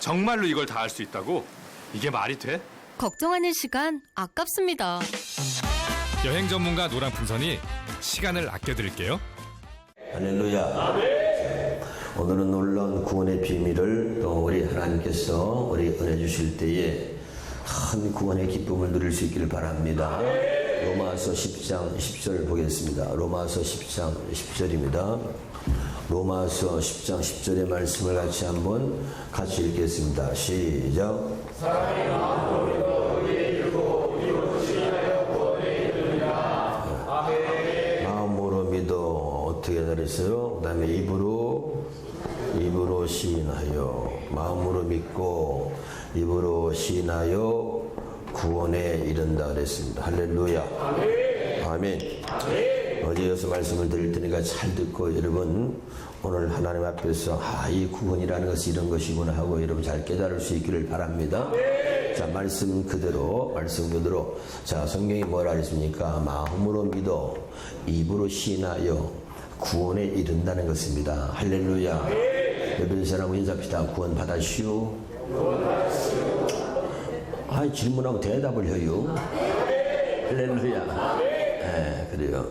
정말로 이걸 다 할 수 있다고? 이게 말이 돼? 걱정하는 시간 아깝습니다. 여행 전문가 노랑풍선이 시간을 아껴드릴게요. 할렐루야. 오늘은 놀라운 구원의 비밀을 또 우리 하나님께서 우리 은혜 주실 때에 큰 구원의 기쁨을 누릴 수 있기를 바랍니다. 로마서 10장 10절 보겠습니다. 로마서 10장 10절입니다. 로마서 10장 10절의 말씀을 같이 읽겠습니다. 시작. 마음으로 믿어. 어떻게 그랬어요? 그 다음에 입으로 시인하여. 마음으로 믿고 입으로 시인하여 구원에 이른다 그랬습니다. 할렐루야. 아멘. 어제 여기서 말씀을 드릴 테니까 잘 듣고 여러분 오늘 하나님 앞에서 이 구원이라는 것이 이런 것이구나 하고 여러분 잘 깨달을 수 있기를 바랍니다. 자, 말씀 그대로 자, 성경이 뭐라 그랬습니까? 마음으로 믿어 입으로 시인하여 구원에 이른다는 것입니다. 할렐루야. 여러분 사람 인사합시다. 구원 받았슈? 질문하면 대답을 해요. 할렐루야. 그래요.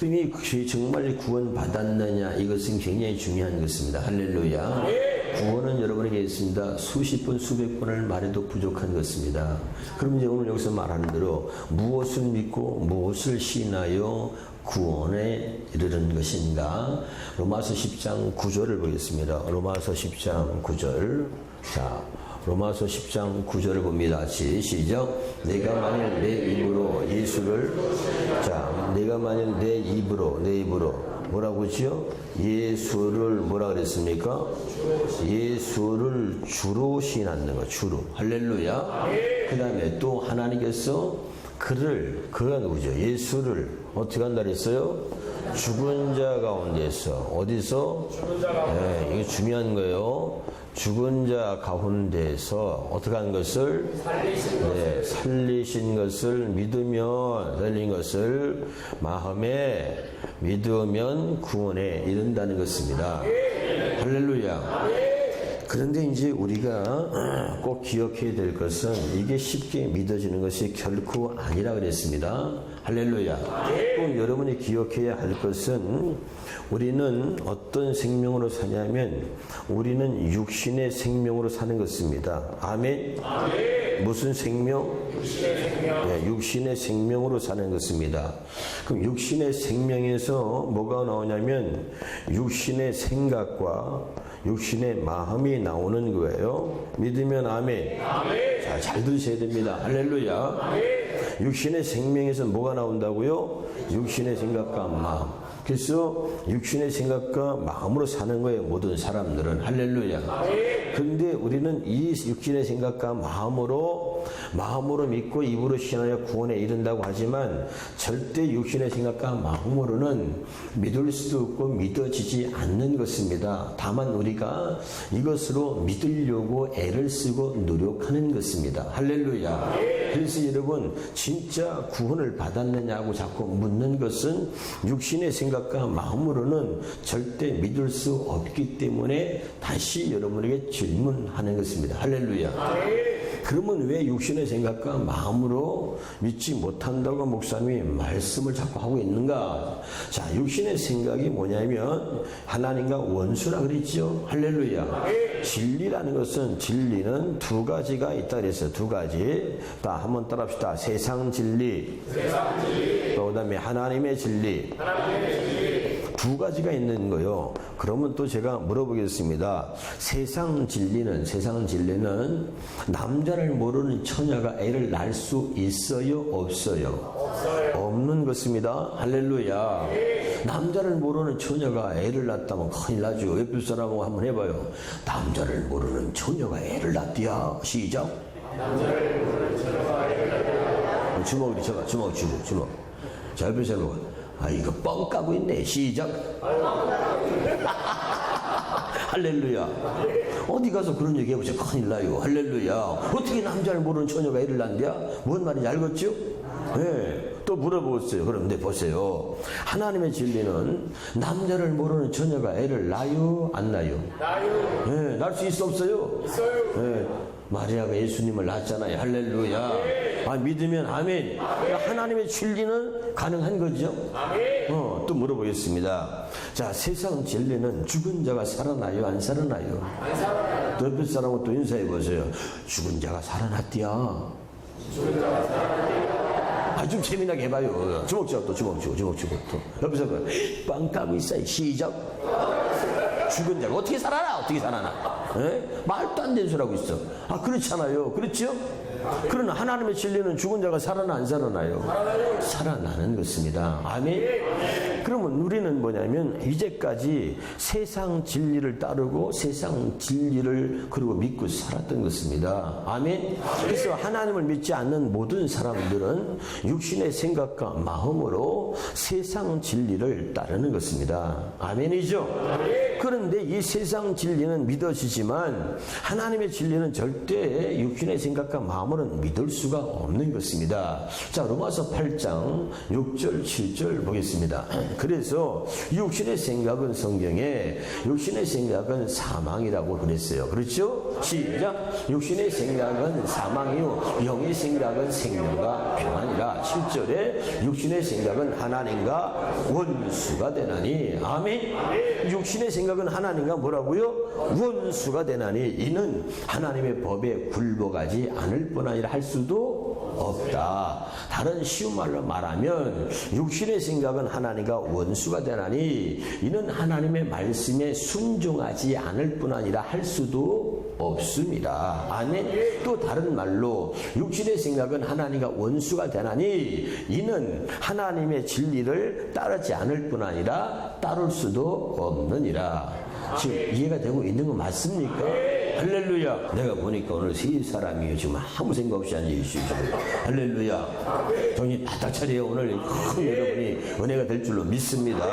그럼 정말 구원 받았느냐, 이것은 굉장히 중요한 것입니다. 할렐루야. 구원은 여러분에게 있습니다. 수십 번, 수백 번을 말해도 부족한 것입니다. 그럼 이제 오늘 여기서 말하는 대로 무엇을 믿고 무엇을 신하여 구원에 이르는 것인가? 로마서 10장 9절을 보겠습니다. 로마서 10장 9절. 자, 로마서 10장 9절을 봅니다. 시작. 내가 만일 내 입으로 예수를, 내가 만일 내 입으로 뭐라고 하지요? 예수를 뭐라 그랬습니까? 예수를 주로 시인하는 거, 주로. 할렐루야. 그 다음에 또 하나님께서 그가 누구죠? 예수를 어떻게 한다 그랬어요? 죽은 자 가운데서. 어디서? 이게 중요한 거예요. 죽은 자 가운데서 어떻게 한 것을? 살리신 것을 믿으면, 살린 것을 마음에 믿으면 구원에 이른다는 것입니다. 할렐루야. 그런데 이제 우리가 꼭 기억해야 될 것은 이게 쉽게 믿어지는 것이 결코 아니라 그랬습니다. 할렐루야. 또 여러분이 기억해야 할 것은 우리는 어떤 생명으로 사냐면 우리는 육신의 생명으로 사는 것입니다. 아멘. 무슨 생명? 육신의 생명으로 사는 것입니다. 그럼 육신의 생명에서 뭐가 나오냐면 육신의 생각과 육신의 마음이 나오는 거예요. 믿으면 아멘. 자, 잘 들으셔야 됩니다. 할렐루야. 육신의 생명에서 뭐가 나온다고요? 육신의 생각과 마음. 그래서 육신의 생각과 마음으로 사는 거예요. 모든 사람들은. 할렐루야. 그런데 우리는 이 육신의 생각과 마음으로 믿고 입으로 신하여 구원에 이른다고 하지만 절대 육신의 생각과 마음으로는 믿을 수도 없고 믿어지지 않는 것입니다. 다만 우리가 이것으로 믿으려고 애를 쓰고 노력하는 것입니다. 할렐루야. 그래서 여러분 진짜 구원을 받았느냐고 자꾸 묻는 것은 육신의 생각과 마음으로는 절대 믿을 수 없기 때문에 다시 여러분에게 질문하는 것입니다. 할렐루야. 그러면 왜 육신의 생각과 마음으로 믿지 못한다고 목사님이 말씀을 자꾸 하고 있는가? 자, 육신의 생각이 뭐냐면 하나님과 원수라 그랬죠. 할렐루야. 진리라는 것은 진리는 두 가지가 있다 그랬어요. 두 가지. 자, 한번 따라합시다. 세상 진리. 또 그다음에 하나님의 진리. 두 가지가 있는 거요. 그러면 또 제가 물어보겠습니다. 세상 진리는 남자를 모르는 처녀가 애를 낳을 수 있어요? 없어요? 없는 것입니다. 할렐루야. 남자를 모르는 처녀가 애를 낳았다면 큰일 나죠. 옆에 사람하고 한번 해봐요. 남자를 모르는 처녀가 애를 낳디야. 시작. 남자를 모르는 처녀가 애를 낳디야. 주먹으로 쳐봐. 주먹. 자, 옆에 사람하고. 이거 뻥 까고 있네. 시작. 할렐루야. 어디 가서 그런 얘기 해보세요. 큰일 나요. 할렐루야. 어떻게 남자를 모르는 처녀가 애를 낳는데야? 뭔 말인지 알겠죠? 네. 또 물어보겠어요. 그런데 보세요. 하나님의 진리는 남자를 모르는 처녀가 애를 낳아요? 안 낳아요? 낳아요. 네, 낳을 수 있어 없어요? 있어요. 네, 마리아가 예수님을 낳았잖아요. 할렐루야. 아, 믿으면 아멘. 하나님의 진리는 가능한 거죠? 또 물어보겠습니다. 자, 세상 진리는 죽은 자가 살아나요? 안 살아나요? 안 살아나요. 또 옆에 사람은 또 인사해 보세요. 죽은 자가 살아났디야. 죽은 자가 살아났디야. 아, 좀 재미나게 해봐요. 주먹 쥐고 또 주먹 쥐고 또. 옆에서 빵 까고 있어요. 시작. 죽은 자가 어떻게 살아나? 어떻게 살아나? 에? 말도 안 되는 소리 하고 있어. 아, 그렇잖아요. 그렇죠? 그러나 하나님의 진리는 죽은 자가 살아나 안 살아나요? 살아나는 것입니다. 아멘. 그러면 우리는 뭐냐면 이제까지 세상 진리를 따르고 세상 진리를 그리고 믿고 살았던 것입니다. 아멘. 그래서 하나님을 믿지 않는 모든 사람들은 육신의 생각과 마음으로 세상 진리를 따르는 것입니다. 아멘이죠? 그런데 이 세상 진리는 믿어지지만 하나님의 진리는 절대 육신의 생각과 마음으로는 믿을 수가 없는 것입니다. 자, 로마서 8장 6절 7절 보겠습니다. 그래서 육신의 생각은 성경에 육신의 생각은 사망이라고 그랬어요. 그렇죠? 시작. 육신의 생각은 사망이요 영의 생각은 생명과 평안이라. 7절에 육신의 생각은 하나님과 원수가 되나니. 아멘. 육신의 생각은 하나님과 뭐라고요? 원수가 되나니 이는 하나님의 법에 굴복하지 않을 뿐 아니라 할 수도 없다. 다른 쉬운 말로 말하면 육신의 생각은 하나님과 원수가 되나니 이는 하나님의 말씀에 순종하지 않을 뿐 아니라 할 수도 없습니다. 아멘. 또 다른 말로 육신의 생각은 하나님과 원수가 되나니 이는 하나님의 진리를 따르지 않을 뿐 아니라 따를 수도 없느니라. 지금 이해가 되고 있는 거 맞습니까? 할렐루야. 내가 보니까 오늘 세 사람이 지금 아무 생각 없이 앉아있어요. 할렐루야. 정신 바짝 차려요. 오늘 큰 여러분이 은혜가 될 줄로 믿습니다.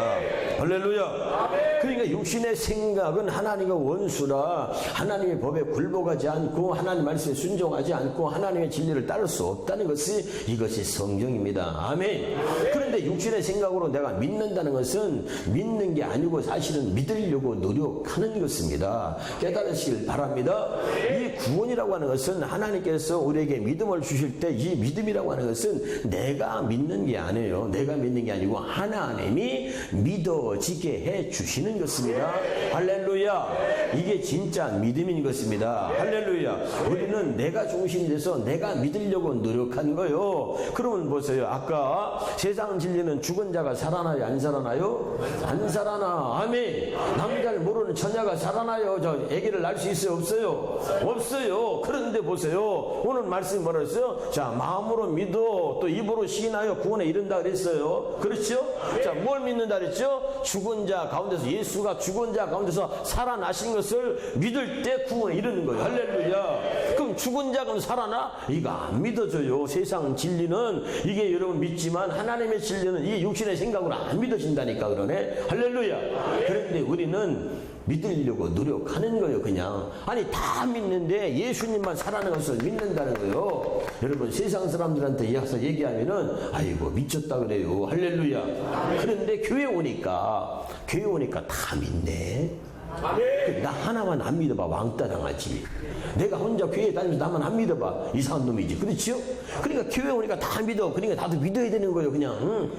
할렐루야. 그러니까 육신의 생각은 하나님과 원수라. 하나님의 법에 굴복하지 않고 하나님 말씀에 순종하지 않고 하나님의 진리를 따를 수 없다는 것이 이것이 성경입니다. 아멘. 그런데 육신의 생각으로 내가 믿는다는 것은 믿는 게 아니고 사실은 믿으려고 노력하는 것입니다. 깨달으시길 바랍니다. 이 구원이라고 하는 것은 하나님께서 우리에게 믿음을 주실 때 이 믿음이라고 하는 것은 내가 믿는 게 아니에요. 내가 믿는 게 아니고 하나님이 믿어지게 해 주시는 것입니다. 할렐루야. 이게 진짜 믿음인 것입니다. 할렐루야. 우리는 내가 중심이 돼서 내가 믿으려고 노력한 거예요. 그러면 보세요. 아까 세상 진리는 죽은 자가 살아나요? 안 살아나요? 안 살아나. 아멘. 남자를 모르는 처녀가 살아나요? 저 아기를 낳을 수 있어요? 없어요? 없어요. 그런데 보세요. 오늘 말씀이 뭐라 했어요? 자, 마음으로 믿어 또 입으로 시인하여 구원에 이른다 그랬어요. 그렇죠? 자, 뭘 믿는다 그랬죠? 죽은 자 가운데서 예수가 죽은 자 가운데서 살아나신 것을 믿을 때 구원에 이르는 거예요. 할렐루야. 그럼 죽은 자가 살아나? 이거 안 믿어져요. 세상 진리는 이게 여러분 믿지만 하나님의 진리는 이 육신의 생각으로 안 믿어진다니까 그러네. 할렐루야. 그런데 우리는 믿으려고 노력하는 거예요. 그냥 아니 다 믿는데 예수님만 살아나는 것을 믿는다는 거예요. 여러분 세상 사람들한테 와서 얘기하면은 아이고 미쳤다 그래요. 할렐루야. 그런데 교회 오니까 다 믿네. 나 하나만 안 믿어봐 왕따 당하지. 내가 혼자 교회 다니면서 나만 안 믿어봐 이상한 놈이지. 그렇죠? 그러니까 교회 오니까 다 믿어. 그러니까 나도 믿어야 되는 거예요. 그냥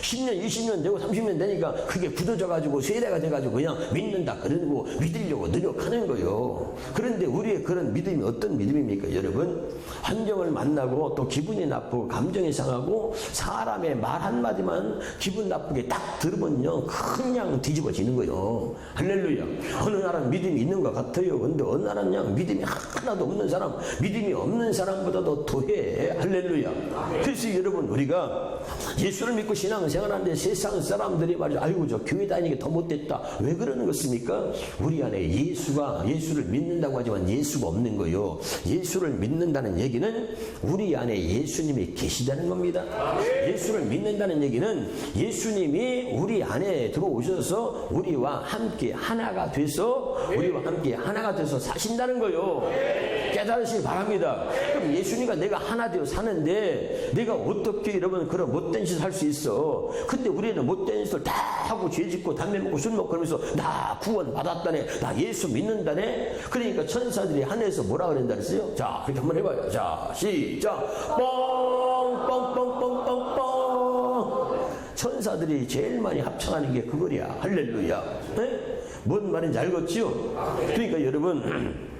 10년 20년 되고 30년 되니까 그게 굳어져가지고 세대가 돼가지고 그냥 믿는다 그러고 믿으려고 노력하는 거예요. 그런데 우리의 그런 믿음이 어떤 믿음입니까? 여러분 환경을 만나고 또 기분이 나쁘고 감정이 상하고 사람의 말 한마디만 기분 나쁘게 딱 들으면요 그냥 뒤집어지는 거예요. 할렐루야. 어느 나라는 믿음이 있는 것 같아요. 근데 어느 나라는 그냥 믿음이 하나도 없는 사람, 믿음이 없는 사람보다도 더해. 할렐루야. 그래서 여러분 우리가 예수를 믿고 신앙생활하는데 세상 사람들이 말이죠. 아이고 저 교회 다니는 게 더 못됐다. 왜 그러는 것입니까? 우리 안에 예수를 믿는다고 하지만 예수가 없는 거예요. 예수를 믿는다는 얘기는 우리 안에 예수님이 계시다는 겁니다. 예수를 믿는다는 얘기는 예수님이 우리 안에 들어오셔서 우리와 함께 하나 하나가 돼서 우리와 함께 하나가 돼서 사신다는 거요. 깨달으시기 바랍니다. 그럼 예수님과 내가 하나 되어 사는데 내가 어떻게 여러분 그런 못된 짓을 할 수 있어? 근데 우리는 못된 짓을 다 하고 죄 짓고 담배 먹고 술 먹고 그러면서 나 구원 받았다네, 나 예수 믿는다네. 그러니까 천사들이 하늘에서 뭐라 그랬다 그랬어요? 자, 그렇게 한번 해봐요. 자, 시작. 뻥뻥뻥뻥뻥뻥. 천사들이 제일 많이 합창하는 게 그거야. 할렐루야. 네? 뭔 말인지 알겠지요? 그러니까 여러분,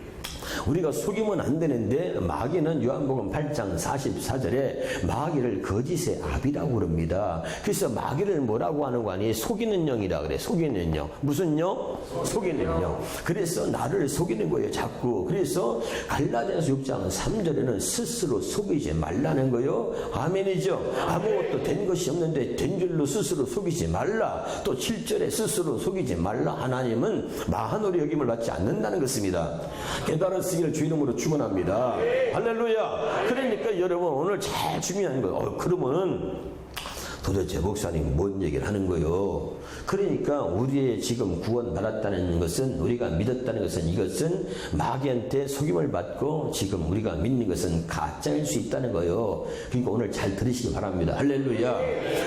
우리가 속이면 안 되는데 마귀는 요한복음 8장 44절에 마귀를 거짓의 아비라고 그럽니다. 그래서 마귀를 뭐라고 하는 거 아니? 속이는 영이라 그래. 속이는 영. 무슨 영? 속이는 영. 그래서 나를 속이는 거예요, 자꾸. 그래서 갈라디아서 6장 3절에는 스스로 속이지 말라는 거예요. 아멘이죠. 아무것도 된 것이 없는데 된 줄로 스스로 속이지 말라. 또 7절에 스스로 속이지 말라. 하나님은 마하노리 여김을 받지 않는다는 것입니다. 깨달았으기를 주 이름으로 축원합니다. 할렐루야. 그러니까 여러분 오늘 제일 중요한 거예요. 그러면은 도대체 목사님 뭔 얘기를 하는 거요? 그러니까 우리의 지금 구원 받았다는 것은, 우리가 믿었다는 것은, 이것은 마귀한테 속임을 받고 지금 우리가 믿는 것은 가짜일 수 있다는 거요. 그러니까 오늘 잘 들으시기 바랍니다. 할렐루야.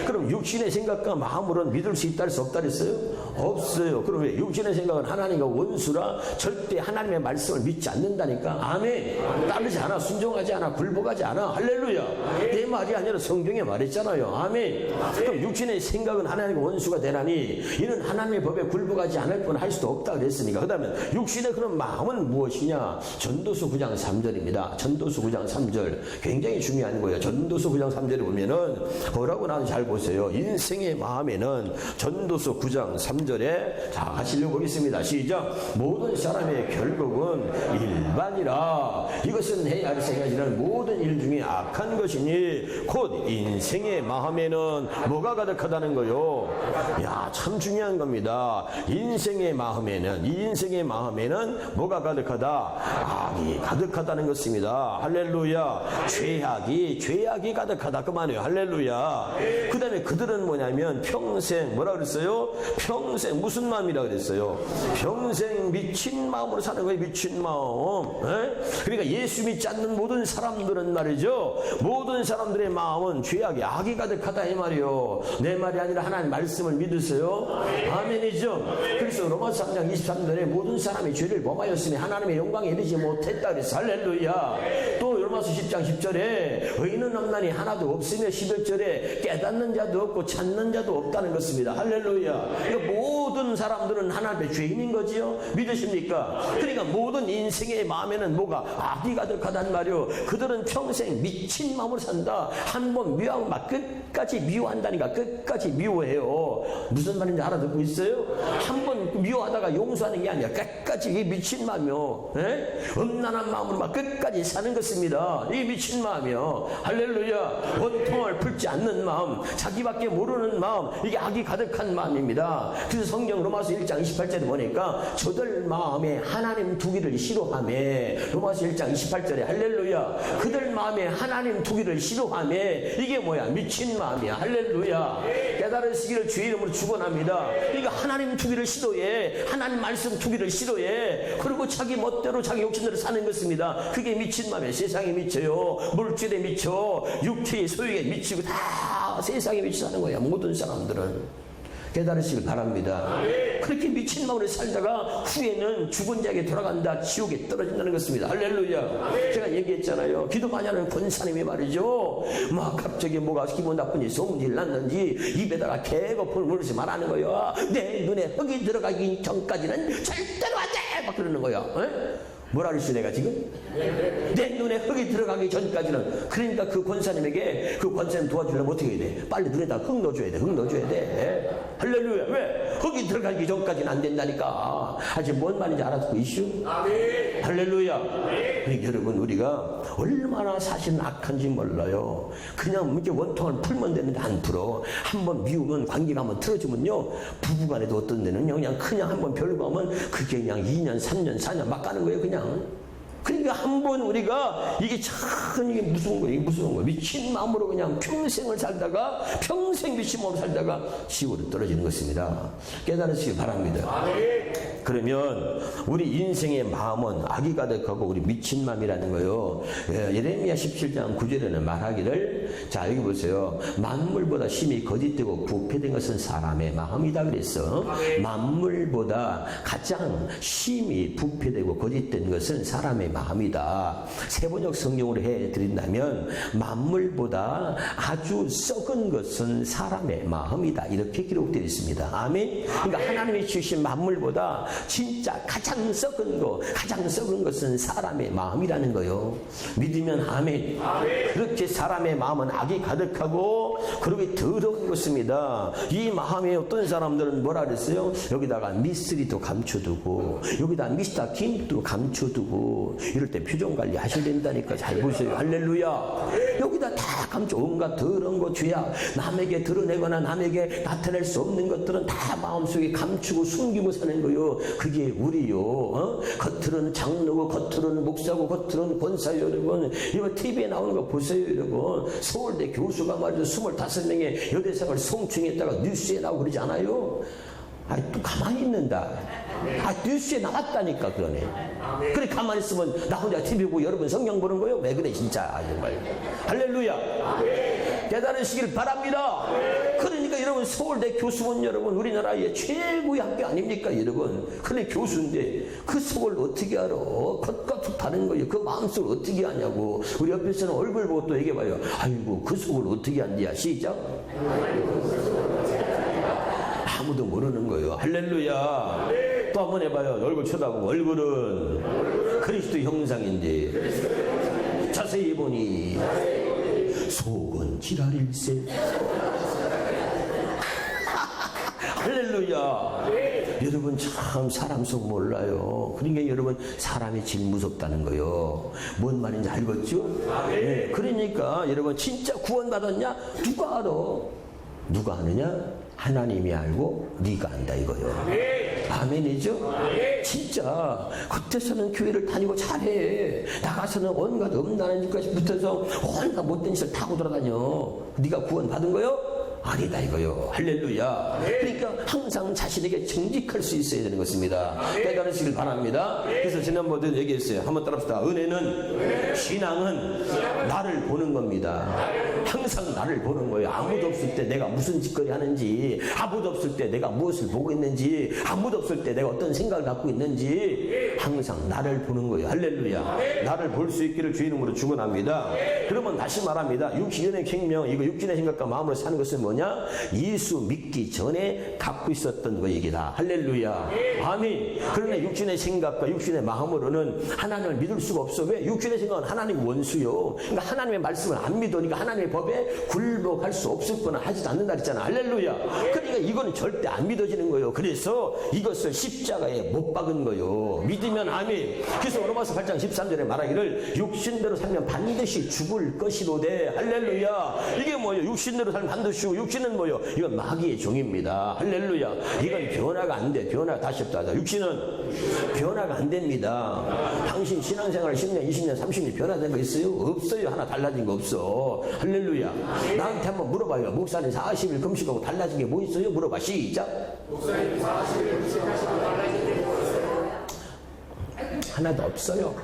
그럼 육신의 생각과 마음으로는 믿을 수 있다 할 수 없다 그랬어요? 없어요. 그럼 왜? 육신의 생각은 하나님과 원수라 절대 하나님의 말씀을 믿지 않는다니까. 아멘. 따르지 않아, 순종하지 않아, 굴복하지 않아. 할렐루야. 내 말이 아니라 성경에 말했잖아요. 아멘. 그럼 육신의 생각은 하나님과 원수가 되나니 이는 하나님의 법에 굴복하지 않을 뿐 할 수도 없다 그랬으니까. 그 다음에 육신의 그런 마음은 무엇이냐? 전도서 9장 3절입니다. 전도서 9장 3절 굉장히 중요한 거예요. 전도서 9장 3절에 보면은 뭐라고 나오는지 잘 보세요. 인생의 마음에는 전도서 9장 3절에 자 같이 읽어보겠습니다. 시작. 모든 사람의 결국은 일반이라. 이것은 해야 할 생각이라는 모든 일 중에 악한 것이니 곧 인생의 마음에는 뭐가 가득하다는 거요? 야, 참 중요한 겁니다. 인생의 마음에는 뭐가 가득하다? 악이 가득하다는 것입니다. 할렐루야. 죄악이 가득하다 그 말이에요. 할렐루야. 그 다음에 그들은 뭐냐면 평생 뭐라 그랬어요? 평생 무슨 마음이라 그랬어요? 평생 미친 마음으로 사는 거예요. 미친 마음. 그러니까 예수 믿지 않는 모든 사람들은 말이죠, 모든 사람들의 마음은 죄악이, 악이 가득하다 이 말이요. 내 말이 아니라 하나님 말씀을 믿으세요? 아멘이죠. 그래서 로마서 3장 23절에 모든 사람이 죄를 범하였으니 하나님의 영광에 이르지 못했다 그래서 할렐루야. 또 로마서 10장 10절에 의인은 없나니 하나도 없으며 11절에 깨닫는 자도 없고 찾는 자도 없다는 것입니다. 할렐루야. 그러니까 모든 사람들은 하나님의 죄인인 거지요. 믿으십니까? 그러니까 모든 인생의 마음에는 뭐가? 악이 가득하단 말이요. 그들은 평생 미친 마음으로 산다. 한번 미워하면 막 끝까지 미워한다니까. 끝까지 미워해요. 무슨 말인지 알아듣고 있어요? 한번 미워하다가 용서하는 게 아니라 끝까지 이게 미친 마음이요. 음란한 마음으로 막 끝까지 사는 것입니다. 이 미친 마음이요. 할렐루야. 원통을 풀지 않는 마음, 자기밖에 모르는 마음, 이게 악이 가득한 마음입니다. 그래서 성경 로마서 1장 28절에 보니까 저들 마음에 하나님 두기를 싫어하며, 로마서 1장 28절에 할렐루야. 그들 마음에 하나님 두기를 싫어하며, 이게 뭐야? 미친 마음이야. 할렐루야. 깨달으시기를 주의 이름으로 축원합니다. 그러니까 하나님 두기를 싫어해. 하나님 말씀 두기를 싫어해. 그리고 자기 멋대로 자기 욕심대로 사는 것입니다. 그게 미친 마음이에요. 세상에 미쳐요. 물질에 미쳐. 육체의 소유에 미치고 다 세상에 미쳐 사는 거야. 모든 사람들은. 깨달으시길 바랍니다. 그렇게 미친 마음으로 살다가 후에는 죽은 자에게 돌아간다, 지옥에 떨어진다는 것입니다. 할렐루야. 제가 얘기했잖아요. 기도 많이 하는 권사님이 말이죠, 막 갑자기 뭐가 기분 나쁜지 소문이 났는지 입에다가 개거품을 물으시 말하는 거예요. 내 눈에 흙이 들어가기 전까지는 절대로 안 돼! 막 그러는 거야. 뭐라 그랬어 내가 지금? 내 눈에 흙이 들어가기 전까지는. 그러니까 그 권사님에게, 그 권사님 도와주려면 어떻게 해야 돼? 빨리 눈에다 흙 넣어줘야 돼. 흙 넣어줘야 돼. 할렐루야. 왜? 흙이 들어가기 전까지는 안 된다니까. 아직 뭔 말인지 알아듣고 있슈? 할렐루야. 그러니까 여러분, 우리가 얼마나 사실은 악한지 몰라요. 그냥 이렇게 원통을 풀면 되는데 안 풀어. 한번 미우면, 관계가 한번 틀어지면요, 부부간에도 어떤 데는요, 그냥 한번 별거 하면 그게 그냥 2년, 3년, 4년 막 가는 거예요, 그냥. 그러니까 한번 우리가 이게 참 이게 무서운 거예요. 이게 무서운 거예요. 미친 마음으로 그냥 평생을 살다가, 평생 미친 마음으로 살다가 지옥으로 떨어지는 것입니다. 깨달으시기 바랍니다. 그러면 우리 인생의 마음은 악이 가득하고 우리 미친 마음이라는 거요. 예레미야 17장 9절에는 말하기를, 자 여기 보세요. 만물보다 심히 거짓되고 부패된 것은 사람의 마음이다 그랬어. 만물보다 가장 심히 부패되고 거짓된 것은 사람의 마음이다. 세번역 성경으로 해드린다면 만물보다 아주 썩은 것은 사람의 마음이다, 이렇게 기록되어 있습니다. 아멘. 그러니까 하나님이 주신 만물보다 진짜 가장 썩은 것은 사람의 마음이라는 거요. 믿으면 아멘. 그렇게 사람의 마음은 악이 가득하고 그렇게 더러운 것입니다. 이 마음에 어떤 사람들은 뭐라 그랬어요? 여기다가 미쓰리도 감춰두고 여기다 미스터 김도 감춰두고, 이럴 때 표정 관리 하셔야 된다니까. 잘 보세요. 할렐루야. 여기다 다 감춰. 온갖 더러운 거, 죄악, 남에게 드러내거나 남에게 나타낼 수 없는 것들은 다 마음속에 감추고 숨기고 사는 거요. 그게 우리요. 겉으로는 장로고 겉으로는 목사고 겉으로는 권사요. 여러분 이거 TV에 나오는 거 보세요. 여러분 서울대 교수가 말이죠 25명의 여대생을 성추행했다가 뉴스에 나오고 그러지 않아요? 아니 또 가만히 있는다. 뉴스에 나왔다니까. 그러네. 그래 가만히 있으면 나 혼자 TV 보고 여러분 성경 보는 거요? 왜 그래 진짜. 정말 할렐루야. 깨달으시길 바랍니다. 그러니까 여러분 서울대 교수는 여러분 우리나라의 최고의 학교 아닙니까 여러분? 근데 교수인데 그 속을 어떻게 알아? 겉과 속 다른 거예요. 그 마음속을 어떻게 아냐고. 우리 옆에서는 얼굴 보고 또 얘기해봐요. 아이고 그 속을 어떻게 안디야. 시작. 아무도 모르는 거예요. 할렐루야. 또 한번 해봐요. 얼굴 쳐다보고. 얼굴은 그리스도 형상인데 자세히 보니 속은 지랄일세. 할렐루야. 여러분 참 사람 속 몰라요. 그러니까 여러분 사람이 제일 무섭다는 거요. 뭔 말인지 알겠죠? 네. 그러니까 여러분 진짜 구원받았냐? 누가 알아? 누가 아느냐? 하나님이 알고 네가 안다 이거요. 아멘이죠? 진짜 겉에서는 교회를 다니고 잘해. 나가서는 온갖 음란한 것까지 붙어서 온갖 못된 짓을 타고 돌아다녀. 네가 구원받은 거요? 아니다 이거요. 할렐루야. 그러니까 항상 자신에게 정직할 수 있어야 되는 것입니다. 깨달으시길 바랍니다. 그래서 지난번에도 얘기했어요. 한번 따라합시다. 은혜는, 신앙은 나를 보는 겁니다. 항상 나를 보는 거예요. 아무도 없을 때 내가 무슨 짓거리 하는지, 아무도 없을 때 내가 무엇을 보고 있는지, 아무도 없을 때 내가 어떤 생각을 갖고 있는지 항상 나를 보는 거예요. 할렐루야. 나를 볼 수 있기를 주의 이름으로 축원합니다. 그러면 다시 말합니다. 육신의 생명, 이거 육신의 생각과 마음으로 사는 것은 뭐냐? 예수 믿기 전에 갖고 있었던 거 얘기다. 할렐루야. 아멘. 그러나 육신의 생각과 육신의 마음으로는 하나님을 믿을 수가 없어. 왜? 육신의 생각은 하나님 원수요. 그러니까 하나님의 말씀을 안 믿으니까 하나님의 법에 굴복할 수 없을 거나 하지도 않는다 그랬잖아. 할렐루야. 그러니까 이거는 절대 안 믿어지는 거예요. 그래서 이것을 십자가에 못 박은 거예요. 믿으면 아멘. 그래서 로마서 8장 13절에 말하기를 육신대로 살면 반드시 죽을 것이로되. 할렐루야. 이게 뭐예요? 육신대로 살면 반드시 죽고. 육신은 뭐요? 이건 마귀의 종입니다. 할렐루야. 이건 변화가 안 돼. 변화 다시 없다. 육신은 변화가 안 됩니다. 당신 신앙생활 10년, 20년, 30년 변화된 거 있어요? 없어요. 하나 달라진 거 없어. 할렐루야. 나한테 한번 물어봐요. 목사님 40일 금식하고 달라진 게 뭐 있어요? 물어봐. 시작. 목사님 40일 금식하시고 달라진 게 뭐 있어요? 하나도 없어요.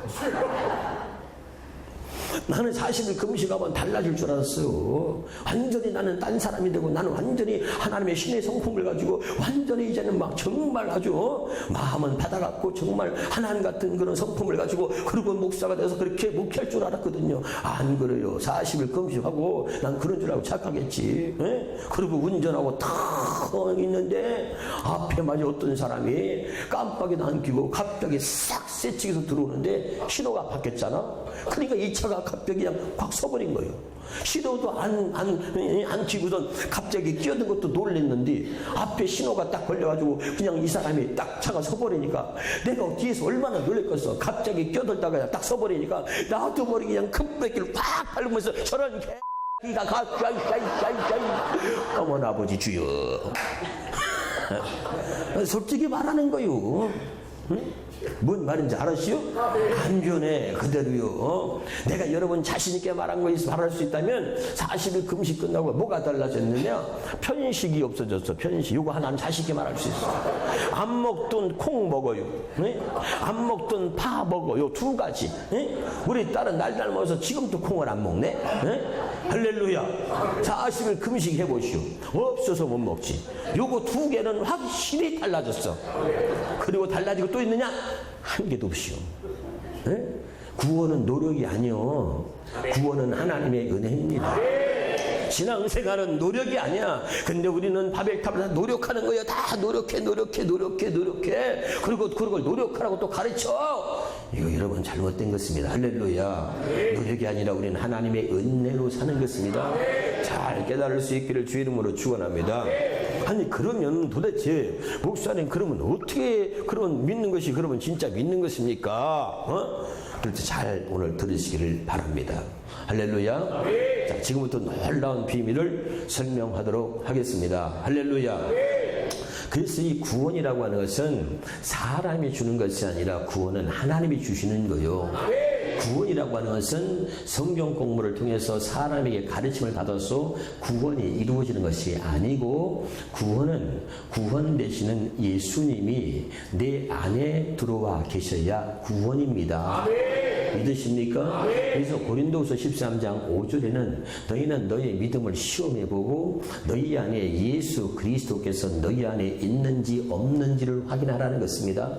나는 40일 금식하면 달라질 줄 알았어요. 완전히 나는 딴 사람이 되고 나는 완전히 하나님의 신의 성품을 가지고 완전히 이제는 막 정말 아주 마음은 받아갖고 정말 하나님 같은 그런 성품을 가지고 그리고 목사가 돼서 그렇게 목회할 줄 알았거든요. 안 그래요. 40일 금식하고 난 그런 줄 알고 착각했지. 에? 그리고 운전하고 탁 있는데 앞에 마저 어떤 사람이 깜빡이도 안 켜고 갑자기 싹 새치기서 들어오는데 신호가 바뀌었잖아. 그러니까 이 차가 갑자기 그냥 확 서버린 거예요. 신호도 안 켜고선 갑자기 끼어든 것도 놀랬는데 앞에 신호가 딱 걸려가지고 그냥 이 사람이 딱 차가 서버리니까 내가 뒤에서 얼마나 놀랬겠어. 갑자기 끼어들다가 딱 서버리니까 나도 모르게 그냥 큰 뺏기를 팍 밟으면서 저런 개가 어머나 아버지 주여. 솔직히 말하는 거요. 뭔 말인지 알았시요? 안 변해 그대로요. 내가 여러분 자신 있게 말한 거 말할 수 있다면 40일 금식 끝나고 뭐가 달라졌느냐? 편식이 없어졌어. 편식. 이거 하나는 자신 있게 말할 수 있어. 안 먹던 콩 먹어요. 안 먹던 파 먹어. 요 두 가지. 우리 딸은 날달 먹어서 지금도 콩을 안 먹네. 할렐루야. 40일 금식 해보시오. 없어서 못 먹지. 요거 두 개는 확실히 달라졌어. 그리고 달라지고 또 있느냐? 한 개도 없이요. 구원은 노력이 아니요. 구원은 하나님의 은혜입니다. 신앙생활은 노력이 아니야. 근데 우리는 바벨탑을 노력하는 거예요. 다 노력해. 그리고 그걸 노력하라고 또 가르쳐. 이거 여러분 잘못된 것입니다. 할렐루야. 노력이 아니라 우리는 하나님의 은혜로 사는 것입니다. 잘 깨달을 수 있기를 주 이름으로 축원합니다. 아니 그러면 도대체 목사님 그러면 어떻게 그러면 믿는 것이 그러면 진짜 믿는 것입니까? 그럴 때 잘 오늘 들으시기를 바랍니다. 할렐루야. 자, 지금부터 놀라운 비밀을 설명하도록 하겠습니다. 할렐루야. 그래서 이 구원이라고 하는 것은 사람이 주는 것이 아니라 구원은 하나님이 주시는 거요. 구원이라고 하는 것은 성경 공부를 통해서 사람에게 가르침을 받아서 구원이 이루어지는 것이 아니고 구원은 구원 되시는 예수님이 내 안에 들어와 계셔야 구원입니다. 믿으십니까? 그래서 고린도후서 13장 5절에는 너희는 너희의 믿음을 시험해보고 너희 안에 예수 그리스도께서 너희 안에 있는지 없는지를 확인하라는 것입니다.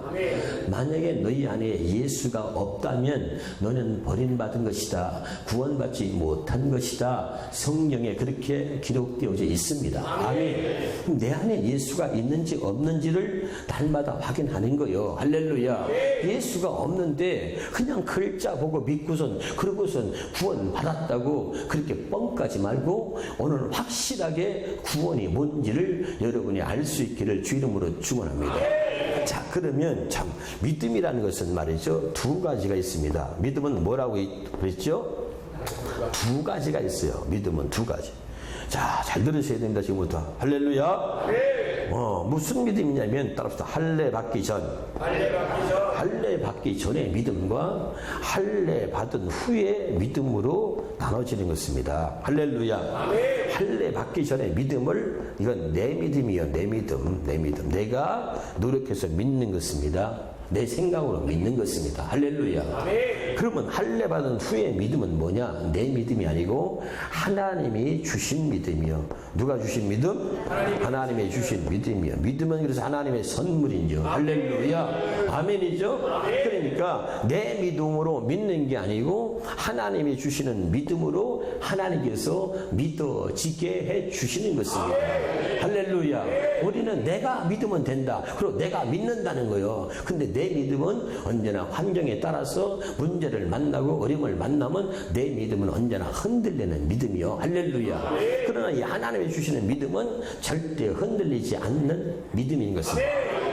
만약에 너희 안에 예수가 없다면 너는 버림받은 것이다. 구원받지 못한 것이다. 성경에 그렇게 기록되어져 있습니다. 아멘. 그럼 내 안에 예수가 있는지 없는지를 날마다 확인하는 거예요. 할렐루야. 예수가 없는데 그냥 글자 보고 믿고선 그러고선 구원 받았다고 그렇게 뻥까지 말고 오늘 확실하게 구원이 뭔지를 여러분이 알 수 있기를 주 이름으로 축원합니다. 자, 그러면 참 믿음이라는 것은 말이죠. 두 가지가 있습니다. 믿음은 뭐라고 그랬죠? 두 가지가 있어요. 믿음은 두 가지. 자, 잘 들으셔야 됩니다. 지금부터. 할렐루야. 무슨 믿음이냐면 따라서 할례 받기 전. 할례 받기 전의 믿음과 할례 받은 후의 믿음으로 나눠지는 것입니다. 할렐루야. 할례 받기 전의 믿음을 이건 내 믿음이요. 내 믿음. 내가 노력해서 믿는 것입니다. 내 생각으로 믿는 것입니다. 할렐루야. 그러면 할례 받은 후의 믿음은 뭐냐? 내 믿음이 아니고 하나님이 주신 믿음이요. 누가 주신 믿음? 하나님이 주신 믿음이요. 믿음은 그래서 하나님의 선물이죠. 할렐루야. 아멘이죠? 그러니까 내 믿음으로 믿는 게 아니고 하나님이 주시는 믿음으로 하나님께서 믿어지게 해 주시는 것입니다. 할렐루야. 우리는 내가 믿으면 된다. 그리고 내가 믿는다는 거예요. 근데 내 믿음은 언제나 환경에 따라서 문제를 만나고 어려움을 만나면 내 믿음은 언제나 흔들리는 믿음이요. 할렐루야. 그러나 이 하나님이 주시는 믿음은 절대 흔들리지 않는 믿음인 것입니다.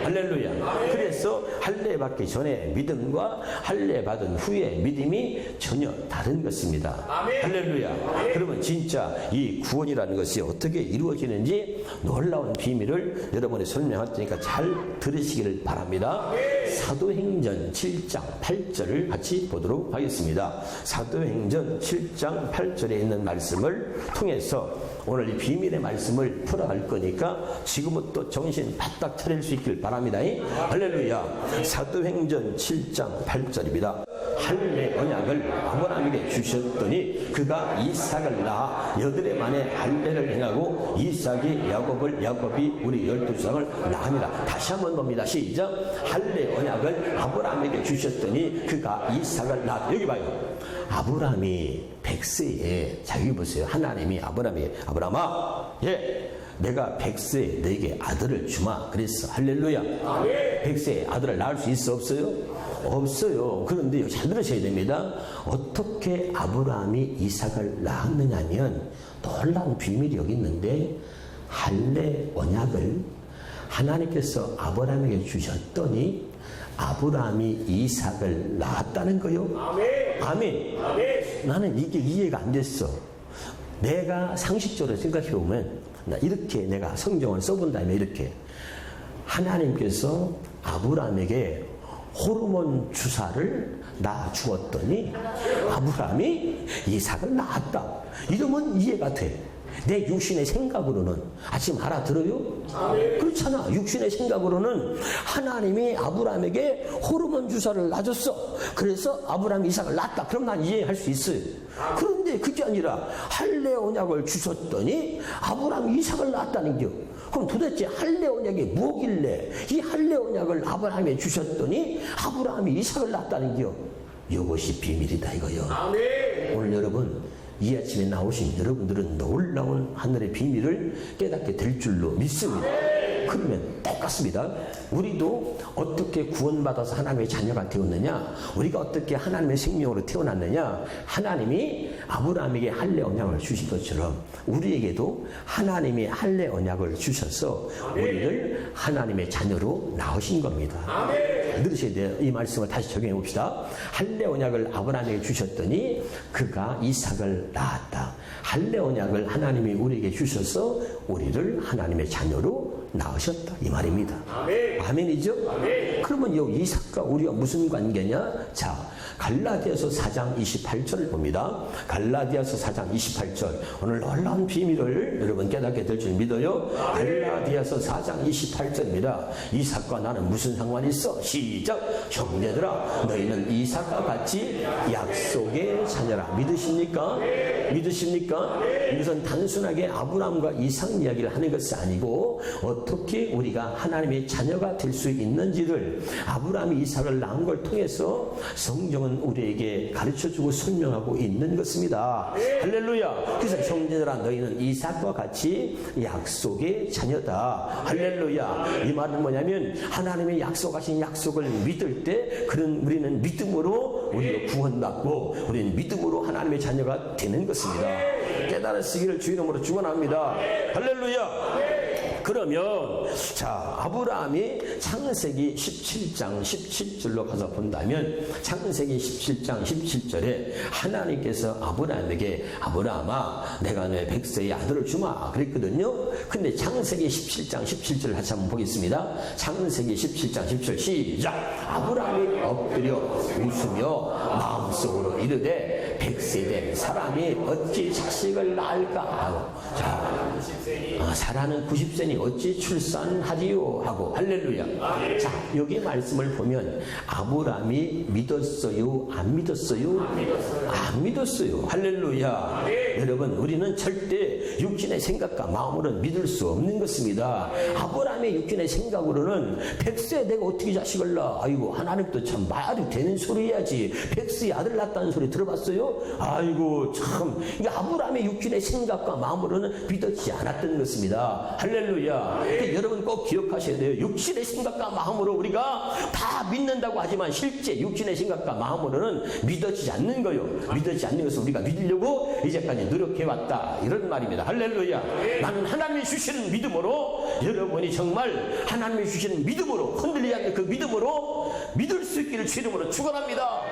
할렐루야. 그래서 할례 받기 전에 믿음과 할례 받은 후의 믿음이 전혀 다른 것입니다. 할렐루야. 그러면 진짜 이 구원이라는 것이 어떻게 이루어지는지 놀라운 비밀을 여러분이 설명할 테니까 잘 들으시기를 바랍니다. 사도행전 7장 8절을 같이 보도록 하겠습니다. 사도행전 7장 8절에 있는 말씀을 통해서 오늘 이 비밀의 말씀을 풀어갈 거니까 지금부터 정신 바짝 차릴 수 있길 바랍니다. 할렐루야. 사도행전 7장 8절입니다. 할례 언약을 아브라함에게 주셨더니 그가 이삭을 낳아 여드레 만에 할례를 행하고 이삭이 야곱이 우리 12쌍을 낳으니라. 다시 한번 봅니다. 시작. 할례 언약을 아브라함에게 주셨더니 그가 이삭을 낳아. 여기 봐요. 아브라함이 100세에 자 여기 보세요. 하나님이 아브라함아 내가 100세에 너에게 아들을 주마 그랬어. 할렐루야. 100세에 아들을 낳을 수 있어 없어요? 없어요. 그런데 잘 들으셔야 됩니다. 어떻게 아브라함이 이삭을 낳았느냐면 놀라운 비밀이 여기 있는데 할례 언약을 하나님께서 아브라함에게 주셨더니 아브라함이 이삭을 낳았다는 거요. 아멘. 나는 이게 이해가 안 됐어. 내가 상식적으로 생각해 보면 이렇게 내가 성경을 써본 다음에 이렇게 하나님께서 아브라함에게 호르몬 주사를 놔 주었더니 아브라함이 이삭을 낳았다. 이러면 이해가 돼. 내 육신의 생각으로는 지금 알아들어요? 그렇잖아. 육신의 생각으로는 하나님이 아브라함에게 호르몬 주사를 놔줬어. 그래서 아브라함이 이삭을 낳았다. 그럼 난 이해할 수 있어요. 그런데 그게 아니라 할례 언약을 주셨더니 아브라함이 이삭을 낳았다는 겨. 그럼 도대체 할례 언약이 뭐길래 이 할례 언약을 아브라함에 주셨더니 아브라함이 이삭을 낳았다는 겨. 이것이 비밀이다 이거요. 오늘 여러분 이 아침에 나오신 여러분들은 놀라운 하늘의 비밀을 깨닫게 될 줄로 믿습니다. 그러면 똑같습니다. 우리도 어떻게 구원받아서 하나님의 자녀가 되었느냐, 우리가 어떻게 하나님의 생명으로 태어났느냐, 하나님이 아브라함에게 할례 언약을 주신 것처럼 우리에게도 하나님이 할례 언약을 주셔서 우리를 하나님의 자녀로 낳으신 겁니다. 들으셔야 돼요. 이 말씀을 다시 적용해 봅시다. 할례 언약을 아브라함에게 주셨더니 그가 이삭을 낳았다. 할례 언약을 하나님이 우리에게 주셔서 우리를 하나님의 자녀로 낳으셨다 이 말입니다. 아멘이죠? 그러면 이 이삭과 우리가 무슨 관계냐? 자, 갈라디아서 4장 28절을 봅니다. 갈라디아서 4장 28절. 오늘 놀라운 비밀을 여러분 깨닫게 될 줄 믿어요. 갈라디아서 4장 28절입니다. 이삭과 나는 무슨 상관이 있어? 시작. 형제들아 너희는 이삭과 같이 약속의 자녀라. 믿으십니까? 믿으십니까? 이것은 단순하게 아브라함과 이삭 이야기를 하는 것이 아니고 어떻게 우리가 하나님의 자녀가 될 수 있는지를 아브라함이 이삭을 낳은 걸 통해서 성경은 우리에게 가르쳐주고 설명하고 있는 것입니다. 할렐루야. 그래서 형제들아 너희는 이삭과 같이 약속의 자녀다. 할렐루야. 이 말은 뭐냐면 하나님의 약속하신 약속을 믿을 때 그런 우리는 믿음으로 우리가 구원받고 우리는 믿음으로 하나님의 자녀가 되는 것입니다. 깨달으시기를 주 이름으로 축원합니다. 할렐루야. 그러면 자 아브라함이 창세기 17장 17절로 가서 본다면 창세기 17장 17절에 하나님께서 아브라함에게 아브라함아 내가 내 백세의 아들을 주마 그랬거든요. 근데 창세기 17장 17절을 다시 한번 보겠습니다. 창세기 17장 17절 시작. 아브라함이 엎드려 웃으며 마음속으로 이르되 백세된 사람이 어찌 자식을 낳을까 하고 자 사라는 90세니 어찌 출산하리요 하고 할렐루야. 자 여기 말씀을 보면 아브라함이 믿었어요? 안 믿었어요? 안 믿었어요. 할렐루야. 여러분 우리는 절대 육신의 생각과 마음으로는 믿을 수 없는 것입니다. 아브라함의 육신의 생각으로는 100세 내가 어떻게 자식을 낳아? 아이고 하나님도 참 말이 되는 소리 해야지. 100세에 아들 낳았다는 소리 들어봤어요? 아이고 참 이게 아브라함의 육신의 생각과 마음으로는 믿었지 않았던 것입니다. 할렐루야. 여러분 꼭 기억하셔야 돼요. 육신의 생각과 마음으로 우리가 다 믿는다고 하지만 실제 육신의 생각과 마음으로는 믿어지지 않는 거요. 믿어지지 않는 것을 우리가 믿으려고 이제까지 노력해왔다 이런 말입니다. 할렐루야. 나는 하나님이 주시는 믿음으로 여러분이 정말 하나님이 주시는 믿음으로 흔들리지 않는 그 믿음으로 믿을 수 있기를 주 이름으로 축원합니다.